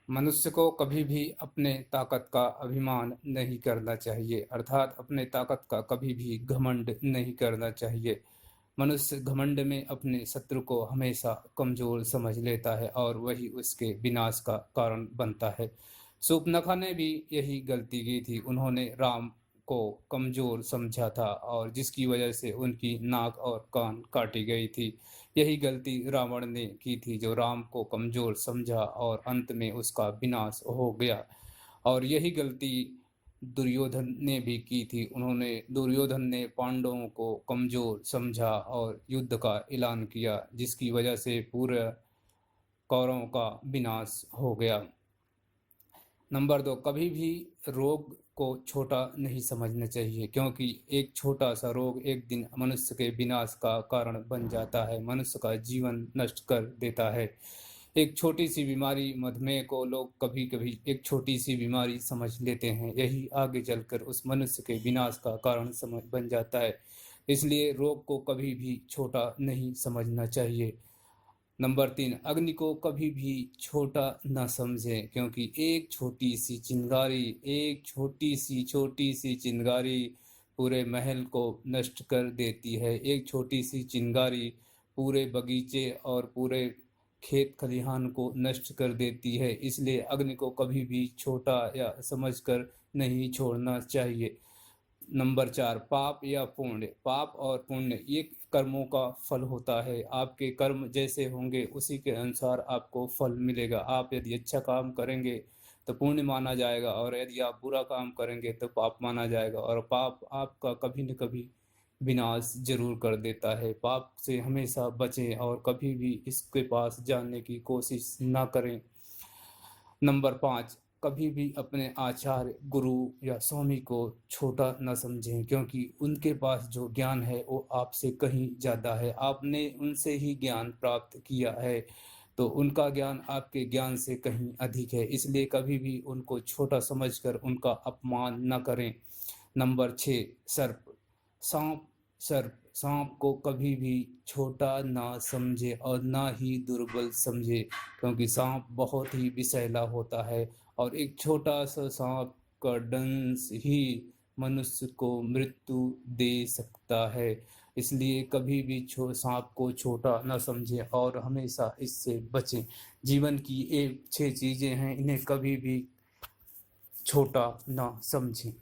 मनुष्य को कभी भी अपने ताकत का अभिमान नहीं करना चाहिए, अर्थात अपने ताकत का कभी भी घमंड नहीं करना चाहिए। मनुष्य घमंड में अपने शत्रु को हमेशा कमजोर समझ लेता है और वही उसके विनाश का कारण बनता है। शूर्पणखा ने भी यही गलती की थी। उन्होंने राम को कमजोर समझा था और जिसकी वजह से उनकी नाक और कान काटी गई थी। यही गलती रावण ने की थी, जो राम को कमजोर समझा और अंत में उसका विनाश हो गया। और यही गलती दुर्योधन ने भी की थी। दुर्योधन ने पांडवों को कमजोर समझा और युद्ध का ऐलान किया, जिसकी वजह से पूरे कौरवों का विनाश हो गया। नंबर 2, कभी भी रोग को छोटा नहीं समझना चाहिए, क्योंकि एक छोटा सा रोग एक दिन मनुष्य के विनाश का कारण बन जाता है, मनुष्य का जीवन नष्ट कर देता है। एक छोटी सी बीमारी, मधुमेह को लोग कभी कभी एक छोटी सी बीमारी समझ लेते हैं, यही आगे चलकर उस मनुष्य के विनाश का कारण समझ बन जाता है। इसलिए रोग को कभी भी छोटा नहीं समझना चाहिए। नंबर 3, अग्नि को कभी भी छोटा न समझें, क्योंकि एक छोटी सी चिंगारी पूरे महल को नष्ट कर देती है। एक छोटी सी चिंगारी पूरे बगीचे और पूरे खेत खलिहान को नष्ट कर देती है। इसलिए अग्नि को कभी भी छोटा या समझकर नहीं छोड़ना चाहिए। नंबर 4, पाप या पुण्य। पाप और पुण्य ये कर्मों का फल होता है। आपके कर्म जैसे होंगे उसी के अनुसार आपको फल मिलेगा। आप यदि अच्छा काम करेंगे तो पुण्य माना जाएगा, और यदि आप बुरा काम करेंगे तो पाप माना जाएगा। और पाप आपका कभी न कभी विनाश जरूर कर देता है। पाप से हमेशा बचें और कभी भी इसके पास जाने की कोशिश ना करें। नंबर 5, कभी भी अपने आचार्य, गुरु या स्वामी को छोटा न समझें, क्योंकि उनके पास जो ज्ञान है वो आपसे कहीं ज़्यादा है। आपने उनसे ही ज्ञान प्राप्त किया है, तो उनका ज्ञान आपके ज्ञान से कहीं अधिक है। इसलिए कभी भी उनको छोटा समझकर उनका अपमान न करें। नंबर 6, सर्प। सांप सर्प सांप को कभी भी छोटा ना समझे और ना ही दुर्बल समझे, क्योंकि सांप बहुत ही विषैला होता है और एक छोटा सा सांप का डंस ही मनुष्य को मृत्यु दे सकता है। इसलिए कभी भी सांप को छोटा ना समझें और हमेशा इससे बचें। जीवन की ये 6 चीजें हैं, इन्हें कभी भी छोटा ना समझें।